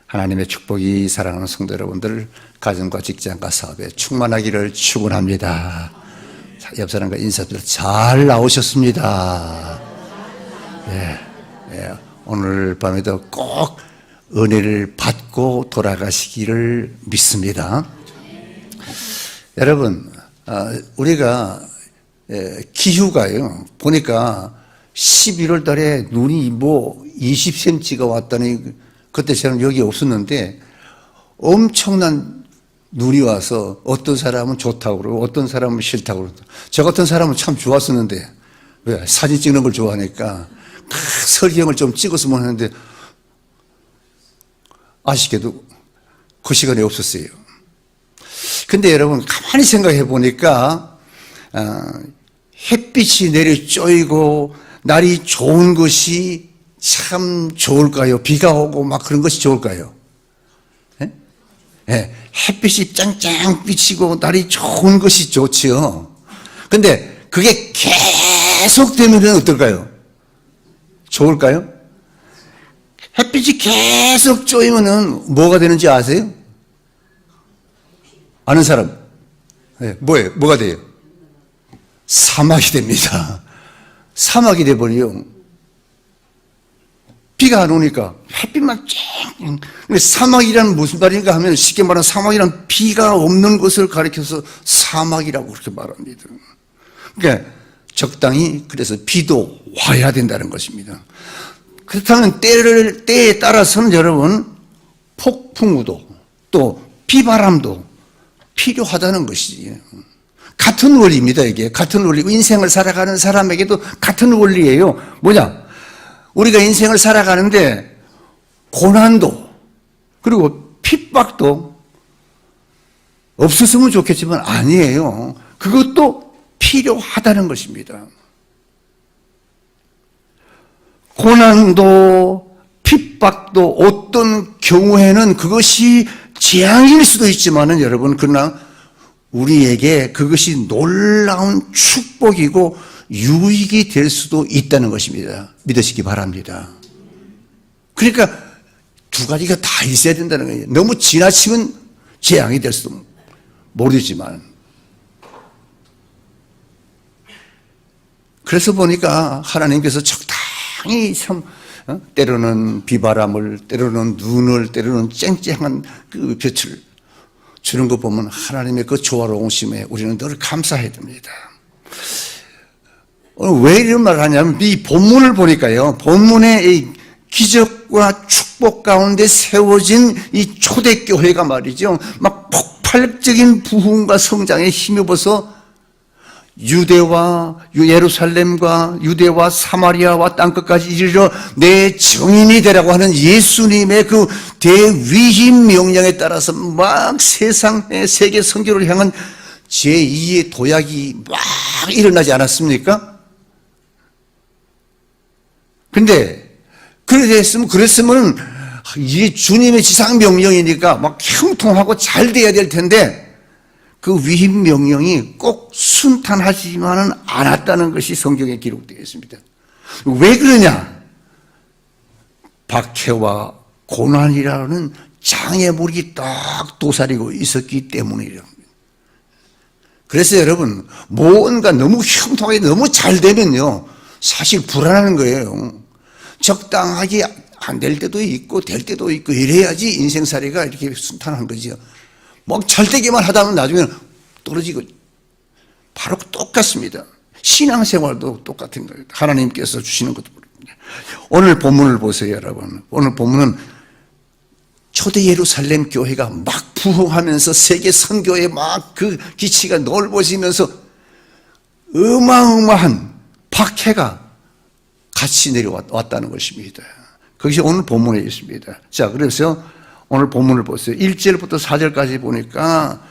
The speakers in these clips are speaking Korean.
하나님의 축복이 사랑하는 성도 여러분들 가정과 직장과 사업에 충만하기를 축원합니다. 옆 사람과 인사드려 잘 나오셨습니다. 오늘 밤에도 꼭 은혜를 받고 돌아가시기를 믿습니다. 여러분, 우리가 기후가요 보니까 11월 달에 눈이 20cm가 왔다니, 그때 저는 여기 없었는데 엄청난 눈이 와서 어떤 사람은 좋다고 그러고 어떤 사람은 싫다고 그러고, 저 같은 사람은 참 좋았었는데, 왜? 사진 찍는 걸 좋아하니까 설경을 좀 찍었으면 하는데 아쉽게도 그 시간이 없었어요. 근데 여러분 가만히 생각해 보니까 햇빛이 내려 쪼이고 날이 좋은 것이 참 좋을까요? 비가 오고 막 그런 것이 좋을까요? 햇빛이 짱짱 비치고 날이 좋은 것이 좋지요. 근데 그게 계속 되면 어떨까요? 좋을까요? 햇빛이 계속 쪼이면은 뭐가 되는지 아세요? 아는 사람? 뭐예요? 뭐가 돼요? 사막이 됩니다. 사막이 돼버려요. 비가 안 오니까 햇빛만 쨍. 근데 사막이란 무슨 말인가 하면, 쉽게 말하면 사막이란 비가 없는 것을 가리켜서 사막이라고 그렇게 말합니다. 그러니까 적당히, 그래서 비도 와야 된다는 것입니다. 그렇다면 때에 따라서는 여러분 폭풍우도 또 비바람도 필요하다는 것이지. 같은 원리입니다. 이게 같은 원리고, 인생을 살아가는 사람에게도 같은 원리예요. 뭐냐? 우리가 인생을 살아가는데 고난도 그리고 핍박도 없었으면 좋겠지만 아니에요. 그것도 필요하다는 것입니다. 고난도 핍박도 어떤 경우에는 그것이 재앙일 수도 있지만은 여러분, 그러나 우리에게 그것이 놀라운 축복이고 유익이 될 수도 있다는 것입니다. 믿으시기 바랍니다. 그러니까 두 가지가 다 있어야 된다는 거예요. 너무 지나치면 재앙이 될 수도 모르지만. 그래서 보니까 하나님께서 적당히 참 때로는 비바람을, 때로는 눈을, 때로는 쨍쨍한 그 빛을 주는 거 보면 하나님의 그 조화로우심에 우리는 늘 감사해야 됩니다. 왜 이런 말을 하냐면, 이 본문을 보니까요, 본문의 이 기적과 축복 가운데 세워진 이 초대교회가 말이죠, 막 폭발적인 부흥과 성장에 힘입어서 유대와 예루살렘과 유대와 사마리아와 땅끝까지 이르러 내 증인이 되라고 하는 예수님의 그 대위임 명령에 따라서 막 세상의 세계 선교를 향한 제2의 도약이 막 일어나지 않았습니까? 근데 그랬으면 이 주님의 지상 명령이니까 막 형통하고 잘 돼야 될 텐데, 그 위임 명령이 꼭 순탄하지만은 않았다는 것이 성경에 기록되어 있습니다. 왜 그러냐? 박해와 고난이라는 장애물이 딱 도사리고 있었기 때문이랍니다. 그래서 여러분, 뭔가 너무 형통하게 너무 잘 되면요, 사실 불안한 거예요. 적당하게 안 될 때도 있고 될 때도 있고 이래야지 인생살이가 이렇게 순탄한 거죠. 뭐 잘 되기만 하다 보면 나중에 떨어지고. 바로 똑같습니다. 신앙생활도 똑같은 거예요. 하나님께서 주시는 것도. 오늘 본문을 보세요, 여러분. 오늘 본문은 초대 예루살렘 교회가 막 부흥하면서 세계 선교에 막 그 기치가 넓어지면서 어마어마한 박해가 같이 내려왔다는 것입니다. 그것이 오늘 본문에 있습니다. 자, 그래서 오늘 본문을 보세요. 1절부터 4절까지 보니까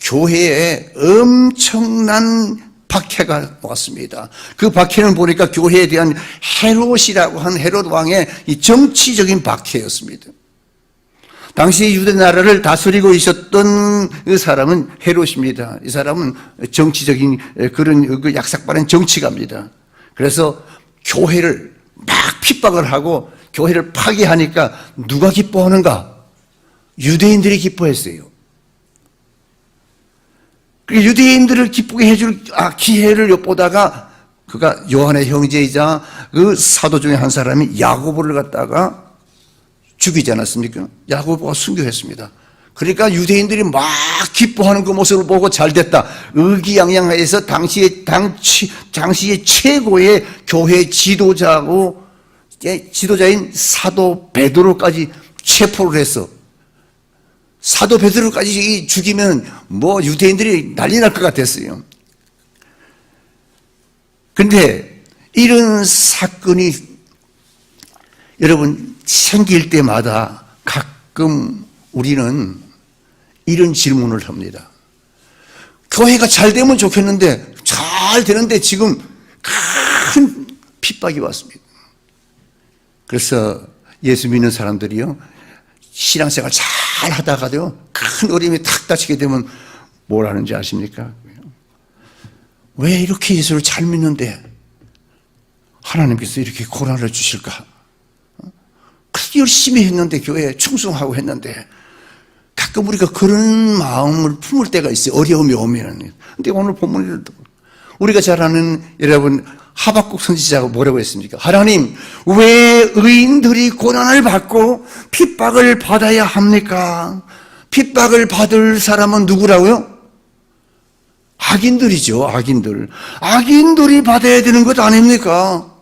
교회에 엄청난 박해가 왔습니다. 그 박해는 보니까 교회에 대한 헤롯이라고 한 헤롯 왕의 이 정치적인 박해였습니다. 당시 유대 나라를 다스리고 있었던 그 사람은 헤롯입니다. 이 사람은 정치적인 그런 그 약삭빠른 정치가입니다. 그래서 교회를 막 핍박을 하고 교회를 파괴하니까 누가 기뻐하는가? 유대인들이 기뻐했어요. 유대인들을 기쁘게 해줄 기회를 엿보다가 그가 요한의 형제이자 그 사도 중에 한 사람이 야고보를 갖다가 죽이지 않았습니까? 야고보가 순교했습니다. 그러니까 유대인들이 막 기뻐하는 그 모습을 보고 잘됐다, 의기양양해서 당시의 최고의 교회 지도자인 사도 베드로까지 체포를 했어. 사도 베드로까지 죽이면 유대인들이 난리 날 것 같았어요. 근데 이런 사건이 여러분 생길 때마다 가끔 우리는 이런 질문을 합니다. 교회가 잘 되면 좋겠는데, 잘 되는데 지금 큰 핍박이 왔습니다. 그래서 예수 믿는 사람들이요, 신앙생활 잘 하다가도요, 큰 어려움이 탁 닥치게 되면 뭘 하는지 아십니까? 왜 이렇게 예수를 잘 믿는데 하나님께서 이렇게 고난을 주실까? 그렇게 열심히 했는데, 교회에 충성하고 했는데, 가끔 우리가 그런 마음을 품을 때가 있어요. 어려움이 오면. 근데 오늘 본문을 우리가 잘 아는 여러분 하박국 선지자가 뭐라고 했습니까? 하나님, 왜 의인들이 고난을 받고 핍박을 받아야 합니까? 핍박을 받을 사람은 누구라고요? 악인들이죠. 악인들이 받아야 되는 것 아닙니까?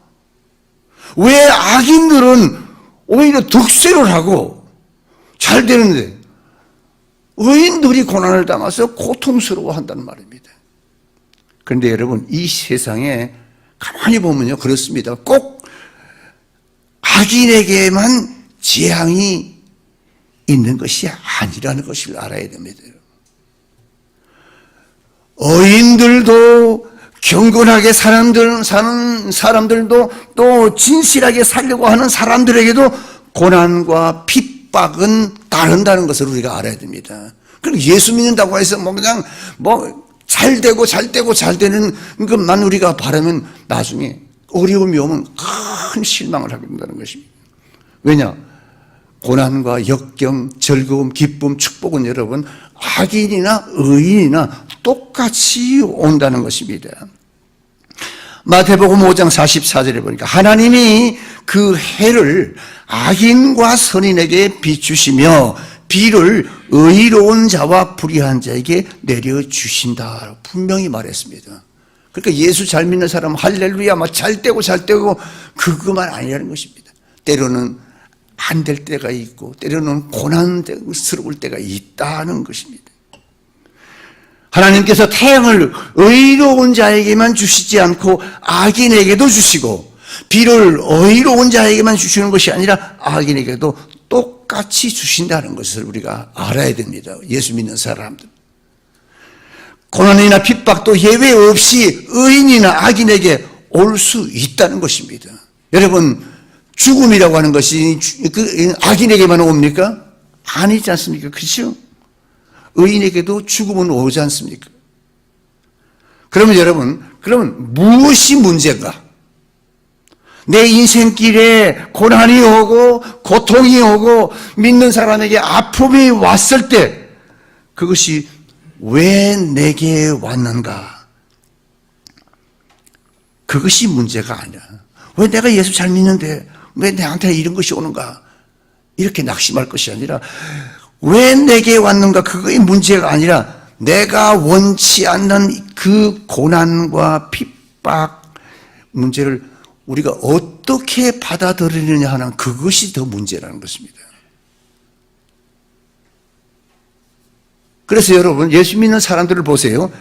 왜 악인들은 오히려 득세를 하고 잘 되는데 의인들이 고난을 당해서 고통스러워한다는 말입니다. 그런데 여러분, 이 세상에 가만히 보면요, 그렇습니다. 꼭 악인에게만 재앙이 있는 것이 아니라는 것을 알아야 됩니다. 의인들도, 경건하게 사는 사람들도, 또 진실하게 살려고 하는 사람들에게도 고난과 핍박은 따른다는 것을 우리가 알아야 됩니다. 그리고 예수 믿는다고 해서 그냥 잘 되는 것만 우리가 바라면 나중에 어려움이 오면 큰 실망을 하게 된다는 것입니다. 왜냐? 고난과 역경, 즐거움, 기쁨, 축복은 여러분 악인이나 의인이나 똑같이 온다는 것입니다. 마태복음 5장 44절에 보니까 하나님이 그 해를 악인과 선인에게 비추시며 비를 의로운 자와 불의한 자에게 내려주신다 분명히 말했습니다. 그러니까 예수 잘 믿는 사람은 할렐루야 잘 되고 그것만 아니라는 것입니다. 때로는 안 될 때가 있고 때로는 고난스러울 때가 있다는 것입니다. 하나님께서 태양을 의로운 자에게만 주시지 않고 악인에게도 주시고 비를 의로운 자에게만 주시는 것이 아니라 악인에게도 똑같이 주신다는 것을 우리가 알아야 됩니다. 예수 믿는 사람들. 고난이나 핍박도 예외 없이 의인이나 악인에게 올 수 있다는 것입니다. 여러분, 죽음이라고 하는 것이 악인에게만 옵니까? 아니지 않습니까? 그렇죠? 의인에게도 죽음은 오지 않습니까? 그러면 여러분, 무엇이 문제인가? 내 인생길에 고난이 오고 고통이 오고 믿는 사람에게 아픔이 왔을 때 그것이 왜 내게 왔는가? 그것이 문제가 아니야. 왜 내가 예수 잘 믿는데 왜 나한테 이런 것이 오는가? 이렇게 낙심할 것이 아니라 왜 내게 왔는가? 그거의 문제가 아니라 내가 원치 않는 그 고난과 핍박 문제를 우리가 어떻게 받아들이느냐 하는 그것이 더 문제라는 것입니다. 그래서 여러분, 예수 믿는 사람들을 보세요.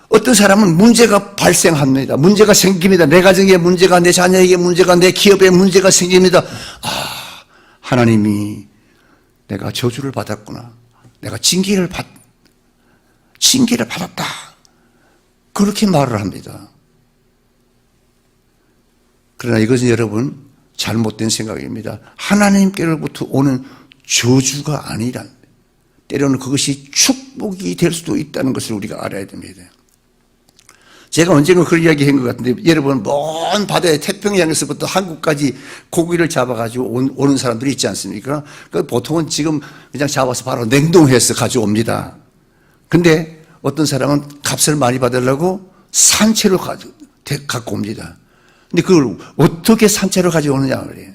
어떤 사람은 문제가 발생합니다. 문제가 생깁니다. 내 가정에 문제가, 내 자녀에게 문제가, 내 기업에 문제가 생깁니다. 하나님이 내가 저주를 받았구나. 내가 징계를 받았다. 그렇게 말을 합니다. 그러나 이것은 여러분 잘못된 생각입니다. 하나님께로부터 오는 저주가 아니라 때로는 그것이 축복이 될 수도 있다는 것을 우리가 알아야 됩니다. 제가 언젠가 그런 이야기 한 것 같은데, 여러분, 먼 바다의 태평양에서부터 한국까지 고기를 잡아가지고 오는 사람들이 있지 않습니까? 그 보통은 지금 그냥 잡아서 바로 냉동해서 가져옵니다. 근데 어떤 사람은 값을 많이 받으려고 산채로 갖고 옵니다. 근데 그걸 어떻게 산채로 가져오느냐 말이에요.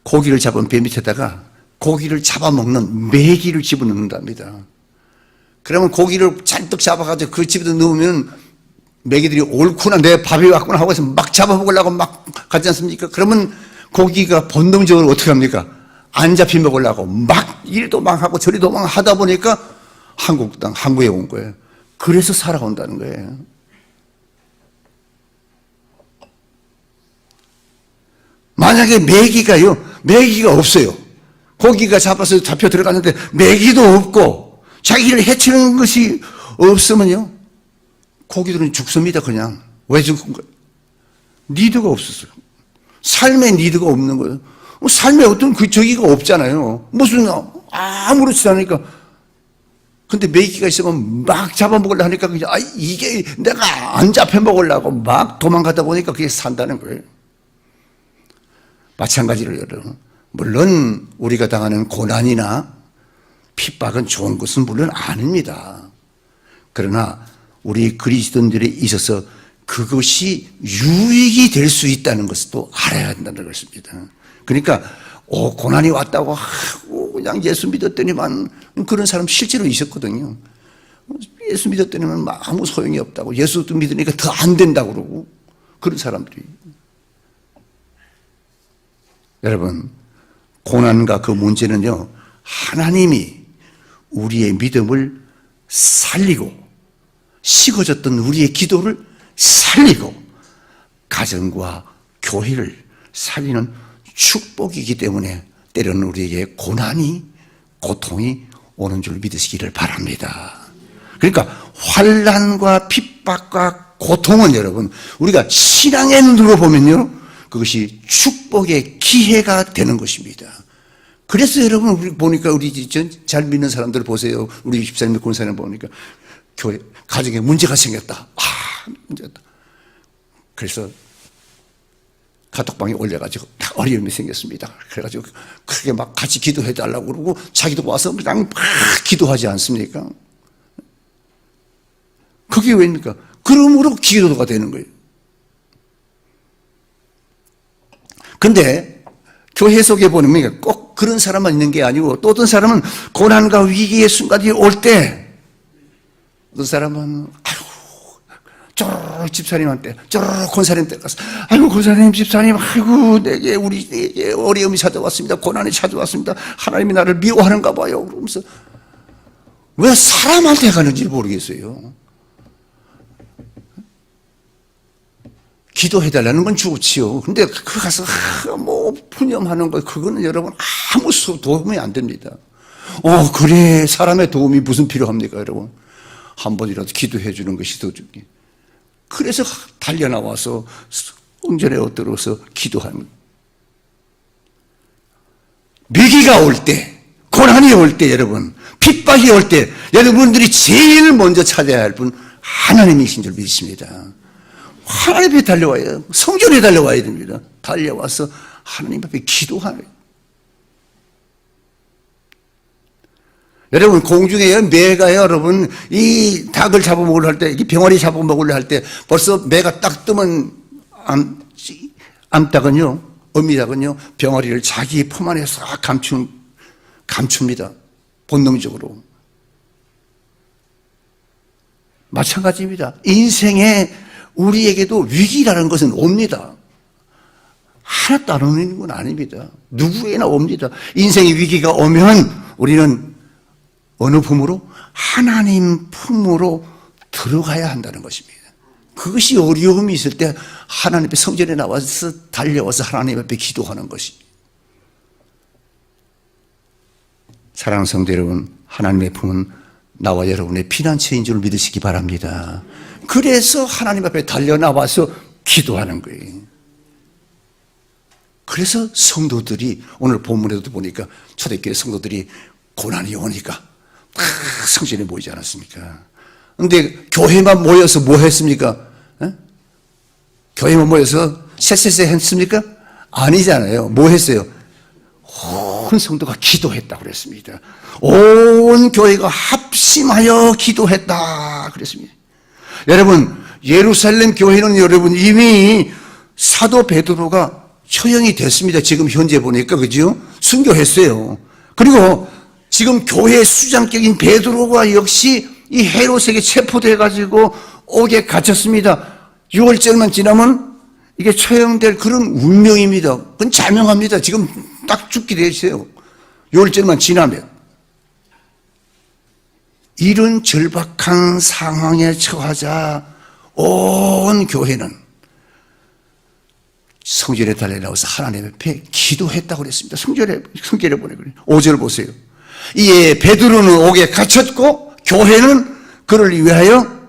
고기를 잡은 배 밑에다가 고기를 잡아먹는 메기를 집어넣는답니다. 그러면 고기를 잔뜩 잡아가지고 그 집에다 넣으면 메기들이 옳구나, 내 밥이 왔구나 하고 해서 막 잡아먹으려고 막 가지 않습니까? 그러면 고기가 본능적으로 어떻게 합니까? 안 잡히 먹으려고 막 이리 도망하고 저리 도망하다 보니까 한국에 온 거예요. 그래서 살아온다는 거예요. 만약에 메기가 없어요. 고기가 잡혀 들어갔는데 메기도 없고 자기를 해치는 것이 없으면요, 고기들은 죽습니다. 그냥. 왜 죽은 거예요? 니드가 없었어요. 삶에 니드가 없는 거예요. 삶에 어떤 저기가 없잖아요. 무슨 아무렇지도 않으니까. 근데 메기가 있으면 막 잡아먹으려고 하니까 그냥 이게 내가 안 잡혀 먹으려고 막 도망가다 보니까 그게 산다는 거예요. 마찬가지로 여러분, 물론 우리가 당하는 고난이나 핍박은 좋은 것은 물론 아닙니다. 그러나 우리 그리스도인들에 있어서 그것이 유익이 될 수 있다는 것을 또 알아야 한다는 것입니다. 그러니까 고난이 왔다고 하고 그냥 예수 믿었더니만, 그런 사람 실제로 있었거든요. 예수 믿었더니만 아무 소용이 없다고, 예수 믿으니까 더 안 된다고 그러고, 그런 사람들이. 여러분, 고난과 그 문제는요, 하나님이 우리의 믿음을 살리고 식어졌던 우리의 기도를 살리고 가정과 교회를 살리는 축복이기 때문에 때로는 우리에게 고통이 오는 줄 믿으시기를 바랍니다. 그러니까 환난과 핍박과 고통은 여러분, 우리가 신앙의 눈으로 보면요, 그것이 축복의 기회가 되는 것입니다. 그래서 여러분, 우리 보니까 우리 잘 믿는 사람들 보세요. 우리 집사님, 권사님 보니까 교회 가정에 문제가 생겼다. 문제다. 그래서 카톡방에 올려가지고 어려움이 생겼습니다. 그래가지고 크게 막 같이 기도해 달라고 그러고 자기도 와서 그냥 막 기도하지 않습니까? 그게 왜입니까? 그러므로 기도가 되는 거예요. 근데 교회 속에 보면 꼭 그런 사람만 있는 게 아니고, 또 어떤 사람은 고난과 위기의 순간이 올 때, 어떤 사람은 쪼르륵 집사님한테, 쪼르륵 권사님한테 가서, 권사님, 집사님, 우리에게 어려움이 찾아왔습니다. 고난이 찾아왔습니다. 하나님이 나를 미워하는가 봐요. 그러면서 왜 사람한테 가는지 모르겠어요. 기도해달라는 건 좋지요. 근데 그 가서 푸념하는 거, 그거는 여러분 아무 도움이 안 됩니다. 그래, 사람의 도움이 무슨 필요합니까, 여러분? 한 번이라도 기도해 주는 것이 더 중요해. 그래서 달려나와서 성전에 엎드려서 기도하는 거예요. 위기가 올 때, 고난이 올 때, 여러분, 핍박이 올 때, 여러분들이 제일 먼저 찾아야 할 분 하나님이신 줄 믿습니다. 하나님 앞에 달려와야, 성전에 달려와야 됩니다. 달려와서 하나님 앞에 기도하는 거예요. 여러분, 공중에 매가 여러분, 이 닭을 잡아먹으려 할 때, 이 병아리 잡아먹으려 할 때, 벌써 매가 딱 뜨면 암탉은요, 어미닭은요, 병아리를 자기 품 안에 싹 감춥니다. 본능적으로. 마찬가지입니다. 인생에 우리에게도 위기라는 것은 옵니다. 하나 따로 있는 건 아닙니다. 누구에나 옵니다. 인생의 위기가 오면 우리는 어느 품으로? 하나님 품으로 들어가야 한다는 것입니다. 그것이 어려움이 있을 때 하나님 앞에 성전에 나와서 달려와서 하나님 앞에 기도하는 것입니다. 사랑하는 성도 여러분, 하나님의 품은 나와 여러분의 피난처인 줄 믿으시기 바랍니다. 그래서 하나님 앞에 달려나와서 기도하는 거예요. 그래서 성도들이, 오늘 본문에도 보니까 초대교회 성도들이 고난이 오니까 막 성전에 모이지 않았습니까? 근데 교회만 모여서 뭐 했습니까? 교회만 모여서 쎄쎄쎄 했습니까? 아니잖아요. 뭐 했어요? 온 성도가 기도했다 그랬습니다. 온 교회가 합심하여 기도했다 그랬습니다. 여러분, 예루살렘 교회는 여러분 이미 사도 베드로가 처형이 됐습니다. 지금 현재 보니까, 그죠? 순교했어요. 그리고 지금 교회 수장격인 베드로가 역시 이 헤롯에게 체포돼가지고 옥에 갇혔습니다. 6월절만 지나면 이게 처형될 그런 운명입니다. 그건 자명합니다. 지금 딱 죽게 돼 있어요. 6월절만 지나면. 이런 절박한 상황에 처하자 온 교회는 성전에 달려나와서 하나님 앞에 기도했다고 그랬습니다. 성전에 보내 그래요. 5절 보세요. 이에 베드로는 옥에 갇혔고 교회는 그를 위하여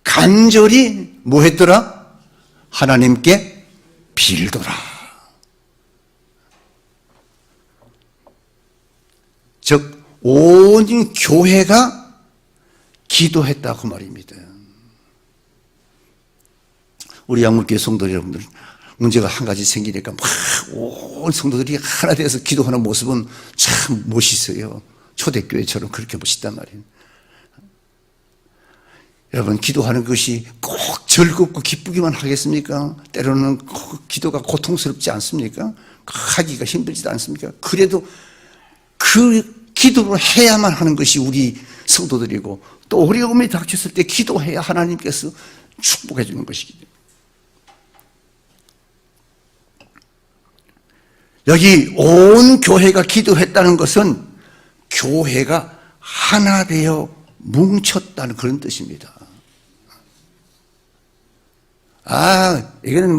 간절히 뭐 했더라? 하나님께 빌더라. 즉 온 교회가 기도했다 그 말입니다. 우리 양물교회 성도 여러분들, 문제가 한 가지 생기니까 막 온 성도들이 하나 되어서 기도하는 모습은 참 멋있어요. 초대교회처럼 그렇게 멋있단 말이에요. 여러분, 기도하는 것이 꼭 즐겁고 기쁘기만 하겠습니까? 때로는 기도가 고통스럽지 않습니까? 하기가 힘들지도 않습니까? 그래도 그 기도를 해야만 하는 것이 우리 성도들이고, 또 어려움이 닥쳤을 때 기도해야 하나님께서 축복해 주는 것이기 때문에. 여기 온 교회가 기도했다는 것은 교회가 하나 되어 뭉쳤다는 그런 뜻입니다. 이거는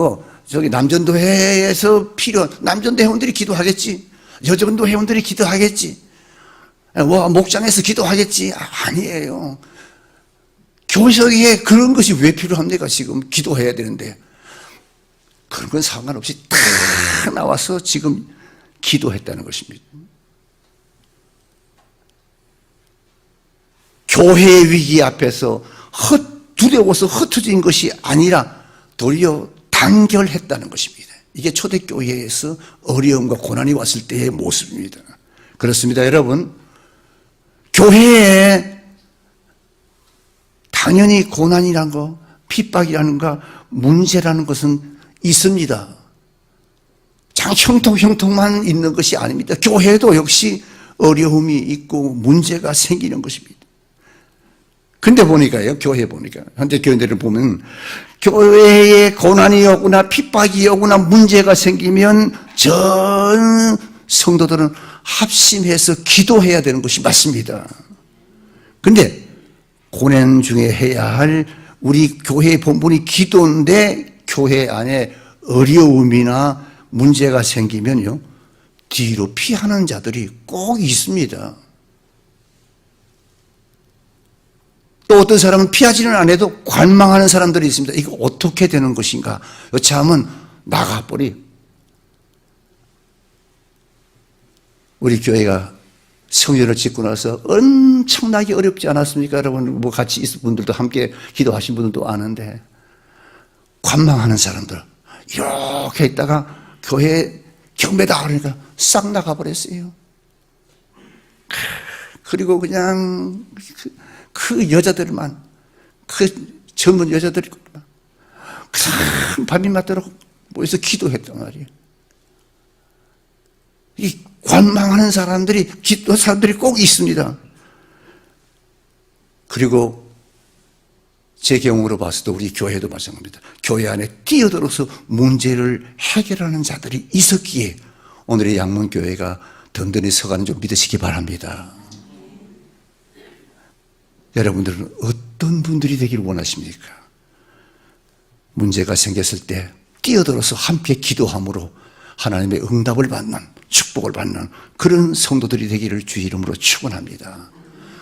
남전도회에서 남전도 회원들이 기도하겠지. 여전도 회원들이 기도하겠지. 목장에서 기도하겠지. 아니에요. 교석에 그런 것이 왜 필요합니까? 지금 기도해야 되는데. 그런 건 상관없이 다 나와서 지금 기도했다는 것입니다. 교회의 위기 앞에서 두려워서 흩어진 것이 아니라 도리어 단결했다는 것입니다. 이게 초대교회에서 어려움과 고난이 왔을 때의 모습입니다. 그렇습니다, 여러분. 교회에 당연히 고난이라는 거, 핍박이라는 거, 문제라는 것은 있습니다. 형통만 있는 것이 아닙니다. 교회도 역시 어려움이 있고 문제가 생기는 것입니다. 근데 보니까요, 교회 보니까, 현대 교회들을 보면, 교회에 고난이 오거나 핍박이 오거나 문제가 생기면 전 성도들은 합심해서 기도해야 되는 것이 맞습니다. 근데 고난 중에 해야 할 우리 교회의 본분이 기도인데, 교회 안에 어려움이나 문제가 생기면요, 뒤로 피하는 자들이 꼭 있습니다. 또 어떤 사람은 피하지는 않아도 관망하는 사람들이 있습니다. 이거 어떻게 되는 것인가? 여차하면 나가버리. 우리 교회가 성전을 짓고 나서 엄청나게 어렵지 않았습니까? 여러분, 같이 있을 분들도 함께 기도하신 분들도 아는데, 관망하는 사람들, 이렇게 있다가 교회 경배다 그러니까 싹 나가버렸어요. 그리고 그냥 그 여자들만, 그 젊은 여자들이 큰 밤이 맞도록 모여서 기도했단 말이에요. 이 관망하는 사람들이 꼭 있습니다. 그리고 제 경우로 봐서도 우리 교회도 마찬가지입니다. 교회 안에 뛰어들어서 문제를 해결하는 자들이 있었기에 오늘의 양문교회가 든든히 서가는 줄 믿으시기 바랍니다. 여러분들은 어떤 분들이 되기를 원하십니까? 문제가 생겼을 때 뛰어들어서 함께 기도함으로 하나님의 응답을 받는, 축복을 받는 그런 성도들이 되기를 주의 이름으로 축원합니다.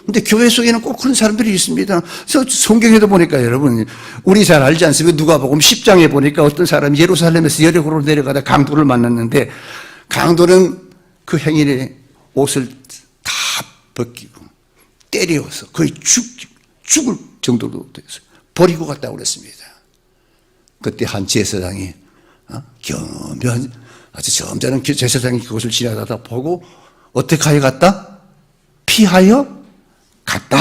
근데 교회 속에는 꼭 그런 사람들이 있습니다. 그래서 성경에도 보니까 여러분, 우리 잘 알지 않습니까? 누가복음 10장에 보니까 어떤 사람이 예루살렘에서 여리고로 내려가다 강도를 만났는데, 강도는 그 행인의 옷을 다 벗기고 때려서 거의 죽을 정도로 됐어요. 버리고 갔다고 그랬습니다. 그때 한 제사장이 겸비한 아주 점잖은 제사장이 그것을 지나가다 보고 어떻게 하여 갔다? 피하여 갔다.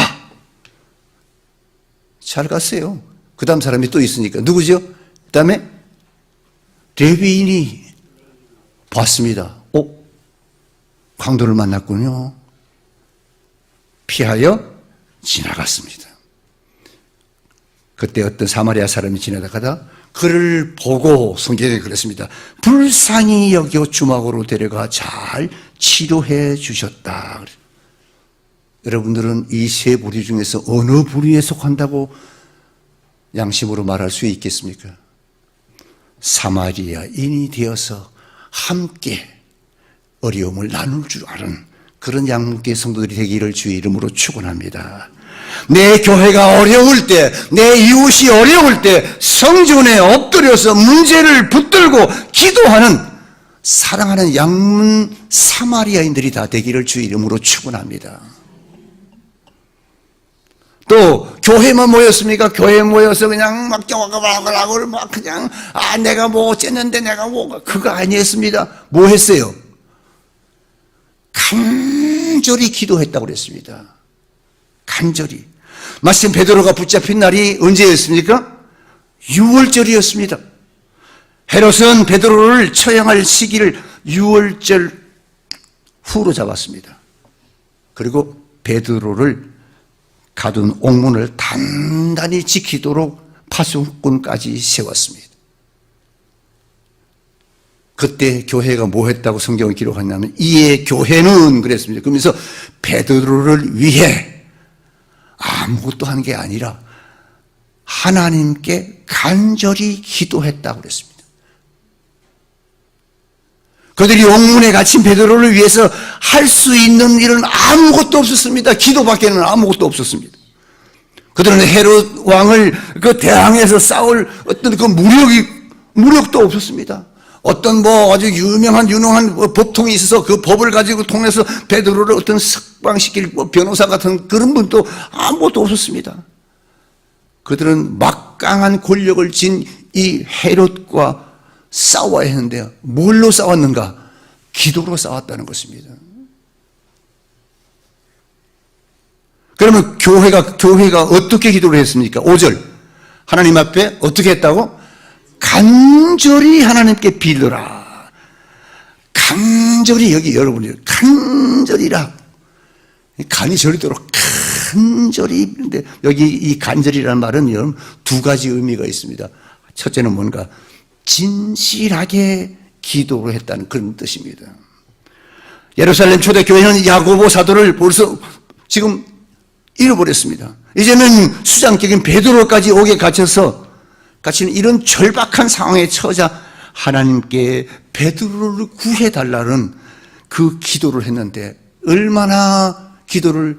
잘 갔어요. 그 다음 사람이 또 있으니까 누구죠? 그 다음에 레위인이 봤습니다. 강도를 만났군요. 피하여 지나갔습니다. 그때 어떤 사마리아 사람이 지나다가다 그를 보고 성경에 그랬습니다. 불쌍히 여겨 주막으로 데려가 잘 치료해 주셨다. 여러분들은 이 세 부류 중에서 어느 부류에 속한다고 양심으로 말할 수 있겠습니까? 사마리아인이 되어서 함께 어려움을 나눌 줄 아는 그런 양육계 성도들이 되기를 주의 이름으로 축원합니다. 내 교회가 어려울 때, 내 이웃이 어려울 때 성전에 엎드려서 문제를 붙들고 기도하는 사랑하는 양문 사마리아인들이 다 되기를 주의 이름으로 축원합니다. 또 교회만 모였습니까? 교회에 모여서 그냥 막 그냥 내가 뭐 어쨌는데 내가 뭐 그거 아니었습니다. 뭐 했어요? 간절히 기도했다고 그랬습니다. 간절히. 마침 베드로가 붙잡힌 날이 언제였습니까? 6월절이었습니다. 헤롯은 베드로를 처형할 시기를 6월절 후로 잡았습니다. 그리고 베드로를 가둔 옥문을 단단히 지키도록 파수꾼까지 세웠습니다. 그때 교회가 뭐 했다고 성경을 기록하냐면 이에 교회는 그랬습니다. 그러면서 베드로를 위해 아무것도 한 게 아니라 하나님께 간절히 기도했다고 그랬습니다. 그들이 옥문에 갇힌 베드로를 위해서 할 수 있는 일은 아무것도 없었습니다. 기도밖에는 아무것도 없었습니다. 그들은 헤롯 왕을 대항해서 싸울 어떤 무력도 없었습니다. 어떤 아주 유명한 법통이 있어서 그 법을 가지고 통해서 베드로를 어떤 석방시킬 변호사 같은 그런 분도 아무것도 없었습니다. 그들은 막강한 권력을 진 이 헤롯과 싸워야 했는데요. 뭘로 싸웠는가? 기도로 싸웠다는 것입니다. 그러면 교회가 어떻게 기도를 했습니까? 5절. 하나님 앞에 어떻게 했다고? 간절히 하나님께 빌더라. 간절히, 여기 여러분이 간절히라. 간이 저리도록 간절히. 근데 여기 이 간절이라는 말은 여러분 두 가지 의미가 있습니다. 첫째는 뭔가 진실하게 기도를 했다는 그런 뜻입니다. 예루살렘 초대교회는 야고보 사도를 벌써 지금 잃어버렸습니다. 이제는 수장격인 베드로까지 옥에 갇히는 이런 절박한 상황에 처하자 하나님께 베드로를 구해달라는 그 기도를 했는데 얼마나 기도를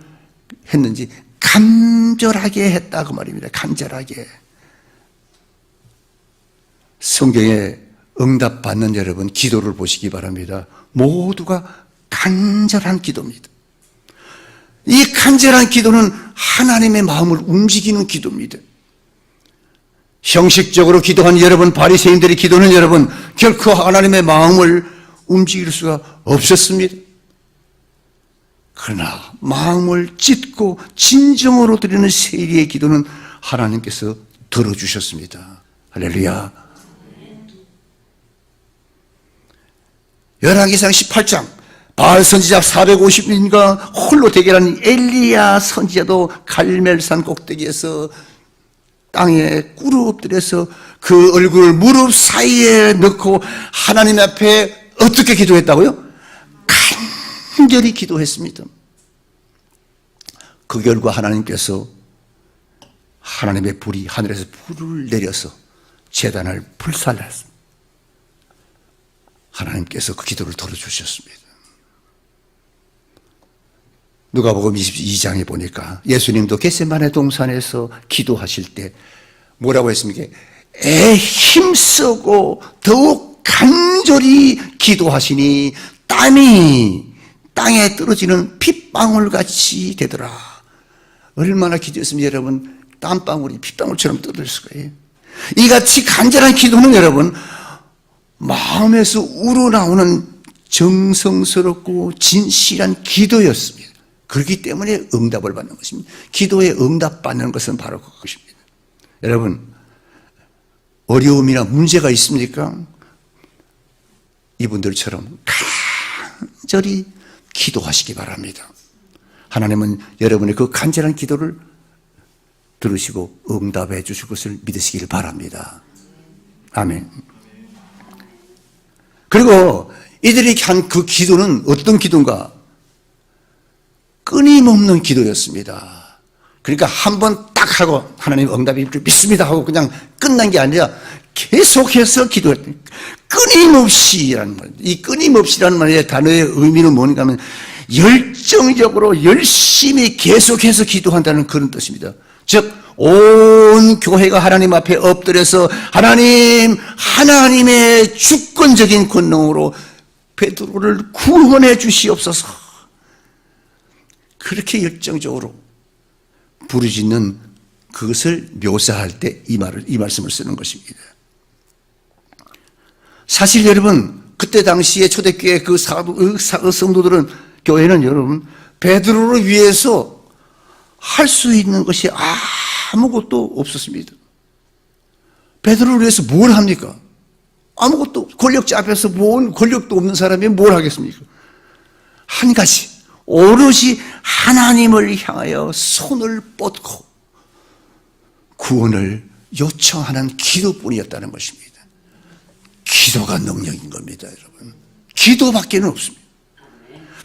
했는지 간절하게 했다 그 말입니다. 간절하게. 성경에 응답받는 여러분 기도를 보시기 바랍니다. 모두가 간절한 기도입니다. 이 간절한 기도는 하나님의 마음을 움직이는 기도입니다. 형식적으로 기도한 여러분, 바리새인들의 기도는 여러분 결코 하나님의 마음을 움직일 수가 없었습니다. 그러나 마음을 찢고 진정으로 드리는 세리의 기도는 하나님께서 들어주셨습니다. 할렐루야. 열왕기상 18장 바알 선지자 450인과 홀로 대결한 엘리야 선지자도 갈멜산 꼭대기에서 땅에 꿇어 엎드려서 그 얼굴을 무릎 사이에 넣고 하나님 앞에 어떻게 기도했다고요? 간절히 기도했습니다. 그 결과 하나님께서 하나님의 불이 하늘에서 불을 내려서 제단을 불살랐습니다. 하나님께서 그 기도를 들어주셨습니다. 누가복음 22장에 보니까 예수님도 겟세마네 동산에서 기도하실 때 뭐라고 했습니까? 힘쓰고 더욱 간절히 기도하시니 땀이 땅에 떨어지는 핏방울같이 되더라. 얼마나 기도했으면 여러분 땀방울이 핏방울처럼 떠들었을 거예요. 이같이 간절한 기도는 여러분 마음에서 우러나오는 정성스럽고 진실한 기도였습니다. 그렇기 때문에 응답을 받는 것입니다. 기도에 응답받는 것은 바로 그것입니다. 여러분 어려움이나 문제가 있습니까? 이분들처럼 간절히 기도하시기 바랍니다. 하나님은 여러분의 그 간절한 기도를 들으시고 응답해 주실 것을 믿으시기를 바랍니다. 아멘. 그리고 이들이 한 그 기도는 어떤 기도인가? 끊임없는 기도였습니다. 그러니까 한 번 딱 하고 하나님 응답이 믿습니다 하고 그냥 끝난 게 아니라 계속해서 기도했다. 끊임없이라는 말. 이 끊임없이라는 말의 단어의 의미는 뭔가 하면 열정적으로 열심히 계속해서 기도한다는 그런 뜻입니다. 즉 온 교회가 하나님 앞에 엎드려서 하나님의 주권적인 권능으로 베드로를 구원해 주시옵소서. 그렇게 열정적으로 부르짖는 그것을 묘사할 때 이 말씀을 쓰는 것입니다. 사실 여러분 그때 당시에 초대교회 그 성도들은 교회는 여러분 베드로를 위해서 할 수 있는 것이 아무것도 없었습니다. 베드로를 위해서 뭘 합니까? 아무것도 권력자 앞에서 뭔 권력도 없는 사람이 뭘 하겠습니까? 한 가지 오롯이 하나님을 향하여 손을 뻗고 구원을 요청하는 기도뿐이었다는 것입니다. 기도가 능력인 겁니다, 여러분. 기도밖에는 없습니다.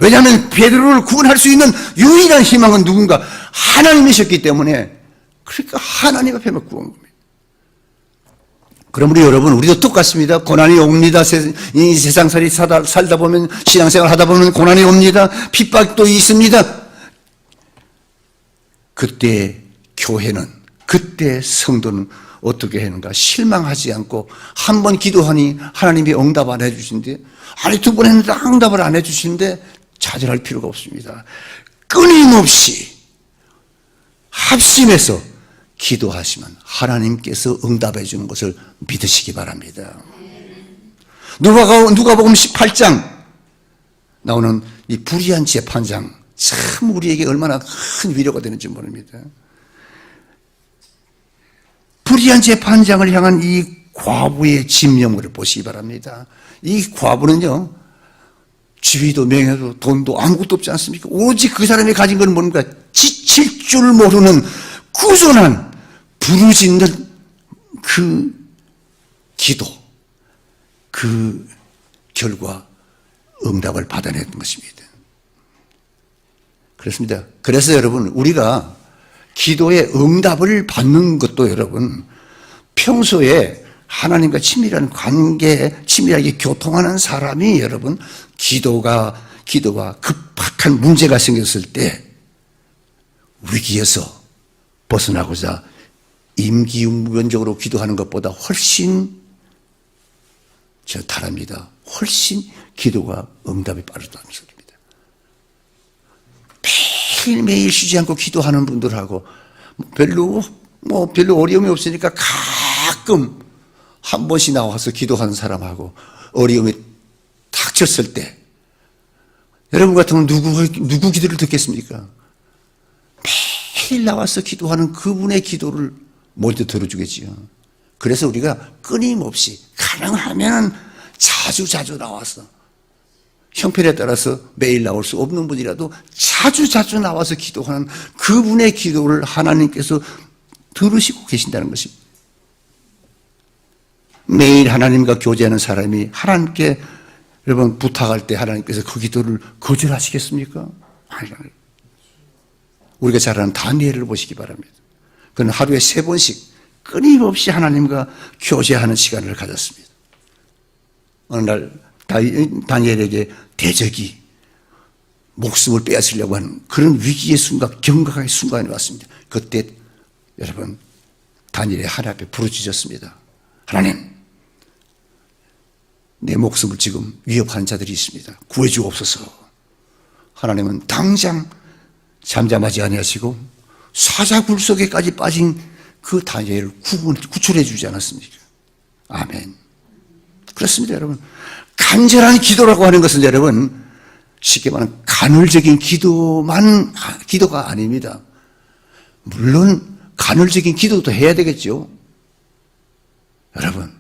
왜냐하면 베드로를 구원할 수 있는 유일한 희망은 누군가? 하나님이셨기 때문에 그러니까 하나님 앞에만 구한 겁니다. 그러므로 여러분 우리도 똑같습니다. 고난이 옵니다. 이 세상살이 살다 보면 신앙생활 하다 보면 고난이 옵니다. 핍박도 있습니다. 그때 교회는 그때 성도는 어떻게 하는가? 실망하지 않고 한 번 기도하니 하나님이 응답 안 해주신데 아니 두 번 했는데 응답을 안 해주시는데 좌절할 필요가 없습니다. 끊임없이 합심해서 기도하시면 하나님께서 응답해 주는 것을 믿으시기 바랍니다. 누가복음 18장 나오는 이 불의한 재판장 참 우리에게 얼마나 큰 위로가 되는지 모릅니다. 불의한 재판장을 향한 이 과부의 진명을 보시기 바랍니다. 이 과부는요 지위도 명예도 돈도 아무것도 없지 않습니까? 오직 그 사람이 가진 건 뭔가 지칠 줄 모르는 꾸준한 부르짖는 그 기도, 그 결과 응답을 받아냈던 것입니다. 그렇습니다. 그래서 여러분 우리가 기도의 응답을 받는 것도 여러분 평소에 하나님과 친밀한 관계에 친밀하게 교통하는 사람이 여러분 기도가 급박한 문제가 생겼을 때 위기에서 벗어나고자 임기응변적으로 기도하는 것보다 훨씬 다릅니다. 훨씬 기도가 응답이 빠르다는 소리입니다. 매일매일 쉬지 않고 기도하는 분들하고 별로 어려움이 없으니까 가끔 한 번씩 나와서 기도하는 사람하고 어려움이 닥쳤을 때 여러분 같으면 누구 기도를 듣겠습니까? 매일 나와서 기도하는 그분의 기도를 먼저 들어주겠지요. 그래서 우리가 끊임없이 가능하면 자주 나와서 형편에 따라서 매일 나올 수 없는 분이라도 자주 나와서 기도하는 그분의 기도를 하나님께서 들으시고 계신다는 것입니다. 매일 하나님과 교제하는 사람이 하나님께 여러분 부탁할 때 하나님께서 그 기도를 거절하시겠습니까? 아니요. 우리가 잘 아는 다니엘을 보시기 바랍니다. 그는 하루에 3번씩 끊임없이 하나님과 교제하는 시간을 가졌습니다. 어느 날 다니엘에게 대적이 목숨을 빼앗으려고 하는 그런 위기의 순간, 경각의 순간이 왔습니다. 그때 여러분 다니엘이 하나님 앞에 부르짖었습니다. 하나님, 내 목숨을 지금 위협하는 자들이 있습니다. 구해주옵소서. 하나님은 당장 잠잠하지 아니하시고 사자굴 속에까지 빠진 그 다니엘을 구출해 주지 않았습니까? 아멘. 그렇습니다, 여러분. 간절한 기도라고 하는 것은 여러분, 쉽게 말하면 간헐적인 기도가 아닙니다. 물론 간헐적인 기도도 해야 되겠죠. 여러분,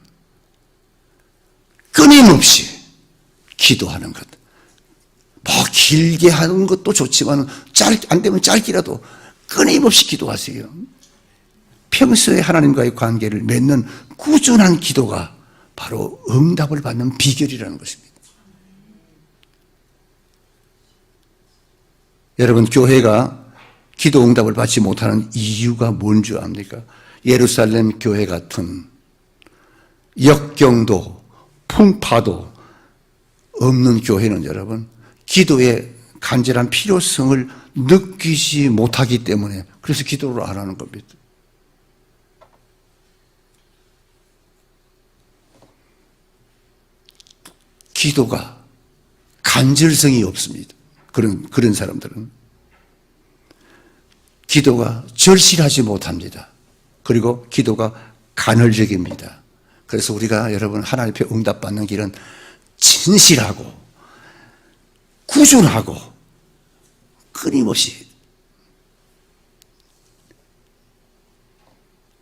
끊임없이 기도하는 것. 뭐 길게 하는 것도 좋지만 안 되면 짧게라도 끊임없이 기도하세요. 평소에 하나님과의 관계를 맺는 꾸준한 기도가 바로 응답을 받는 비결이라는 것입니다. 여러분, 교회가 기도 응답을 받지 못하는 이유가 뭔 줄 압니까? 예루살렘 교회 같은 역경도 풍파도 없는 교회는 여러분, 기도의 간절한 필요성을 느끼지 못하기 때문에 그래서 기도를 안 하는 겁니다. 기도가 간절성이 없습니다. 그런 사람들은 기도가 절실하지 못합니다. 그리고 기도가 간헐적입니다. 그래서 우리가 여러분 하나님 앞에 응답받는 길은 진실하고 꾸준하고 끊임없이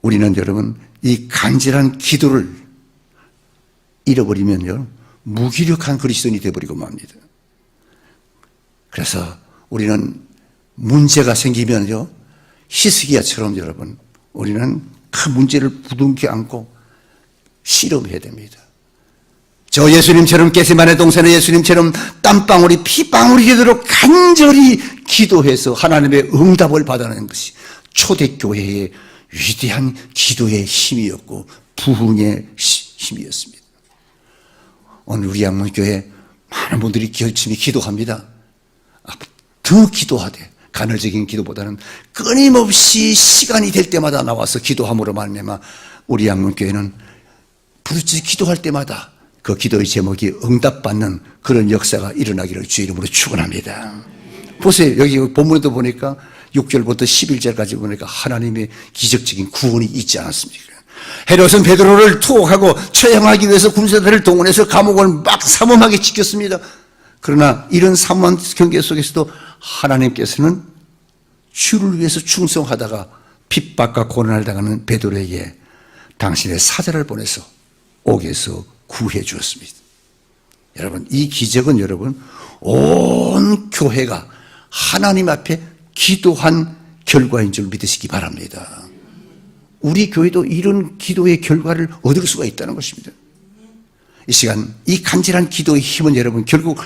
우리는 여러분 이 간절한 기도를 잃어버리면요 무기력한 그리스도인이 되어버리고 맙니다. 그래서 우리는 문제가 생기면요 히스기야처럼 여러분 우리는 그 문제를 부둥켜 안고 실험해야 됩니다. 저 예수님처럼 겟세마네 동산의 예수님처럼 땀방울이 피방울이 되도록 간절히 기도해서 하나님의 응답을 받아내는 것이 초대교회의 위대한 기도의 힘이었고 부흥의 힘이었습니다. 오늘 우리 양문교회 많은 분들이 열심히 기도합니다. 더 기도하되 간헐적인 기도보다는 끊임없이 시간이 될 때마다 나와서 기도함으로 말미암아 우리 양문교회는 부르짖어 기도할 때마다 그 기도의 제목이 응답받는 그런 역사가 일어나기를 주의 이름으로 축원합니다. 보세요. 여기 본문에도 보니까 6절부터 11절까지 보니까 하나님의 기적적인 구원이 있지 않았습니까? 헤롯은 베드로를 투옥하고 처형하기 위해서 군사들을 동원해서 감옥을 막 삼엄하게 지켰습니다. 그러나 이런 삼엄한 경계 속에서도 하나님께서는 주를 위해서 충성하다가 핍박과 고난을 당하는 베드로에게 당신의 사자를 보내서 옥에서 구해 주었습니다. 여러분, 이 기적은 여러분 온 교회가 하나님 앞에 기도한 결과인 줄 믿으시기 바랍니다. 우리 교회도 이런 기도의 결과를 얻을 수가 있다는 것입니다. 이 시간 이 간절한 기도의 힘은 여러분 결국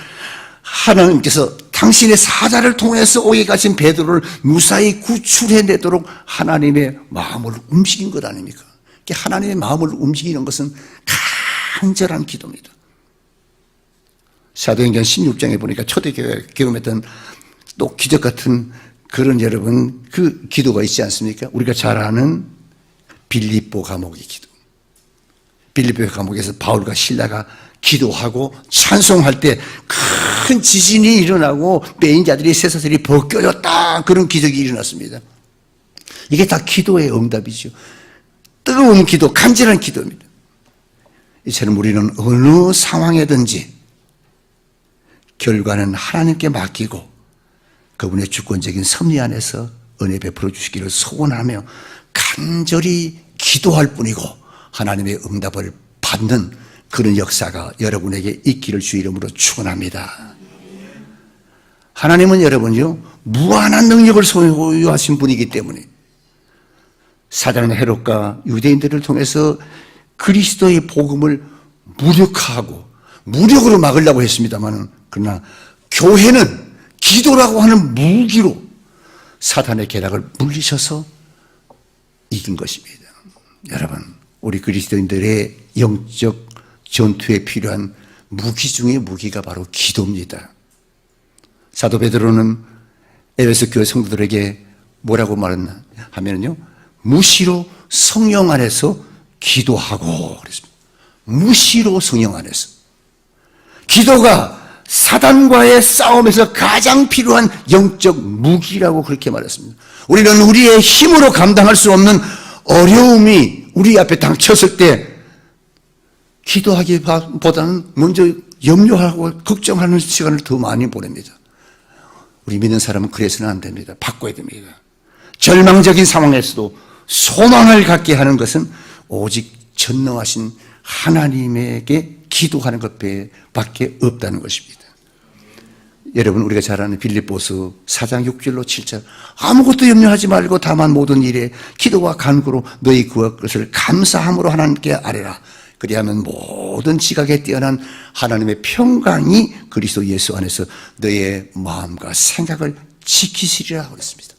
하나님께서 당신의 사자를 통해서 옥에 갇힌 베드로를 무사히 구출해내도록 하나님의 마음을 움직인 것 아닙니까? 하나님의 마음을 움직이는 것은 간절한 기도입니다. 사도행전 16장에 보니까 초대교회 경험했던 또 기적 같은 그런 여러분 그 기도가 있지 않습니까? 우리가 잘 아는 빌립보 감옥의 기도. 빌립보 감옥에서 바울과 실라가 기도하고 찬송할 때 큰 지진이 일어나고 빼인 자들이 쇠사슬이 벗겨졌다. 그런 기적이 일어났습니다. 이게 다 기도의 응답이죠. 뜨거운 기도, 간절한 기도입니다. 이처럼 우리는 어느 상황에든지 결과는 하나님께 맡기고 그분의 주권적인 섭리 안에서 은혜 베풀어 주시기를 소원하며 간절히 기도할 뿐이고 하나님의 응답을 받는 그런 역사가 여러분에게 있기를 주의 이름으로 축원합니다. 하나님은 여러분요 무한한 능력을 소유하신 분이기 때문에 사단은 헤롯과 유대인들을 통해서 그리스도의 복음을 무력화하고 무력으로 막으려고 했습니다만 그러나 교회는 기도라고 하는 무기로 사탄의 계략을 물리셔서 이긴 것입니다. 여러분, 우리 그리스도인들의 영적 전투에 필요한 무기 중의 무기가 바로 기도입니다. 사도 베드로는 에베소 교회 성도들에게 뭐라고 말했나 하면요, 무시로 성령 안에서 기도하고 그랬습니다. 무시로 성령 안에서. 기도가 사단과의 싸움에서 가장 필요한 영적 무기라고 그렇게 말했습니다. 우리는 우리의 힘으로 감당할 수 없는 어려움이 우리 앞에 닥쳤을 때 기도하기보다는 먼저 염려하고 걱정하는 시간을 더 많이 보냅니다. 우리 믿는 사람은 그래서는 안 됩니다. 바꿔야 됩니다. 절망적인 상황에서도 소망을 갖게 하는 것은 오직 전능하신 하나님에게 기도하는 것밖에 없다는 것입니다. 여러분, 우리가 잘 아는 빌립보서 4장 6절로 7절, 아무것도 염려하지 말고 다만 모든 일에 기도와 간구로 너희 구할 것을 감사함으로 하나님께 아뢰라. 그리하면 모든 지각에 뛰어난 하나님의 평강이 그리스도 예수 안에서 너의 마음과 생각을 지키시리라 그랬습니다.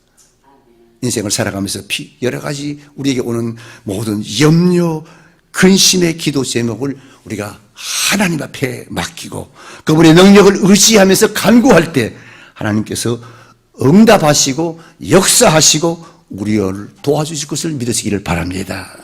인생을 살아가면서 여러 가지 우리에게 오는 모든 염려, 근심의 기도 제목을 우리가 하나님 앞에 맡기고 그분의 능력을 의지하면서 간구할 때 하나님께서 응답하시고 역사하시고 우리를 도와주실 것을 믿으시기를 바랍니다.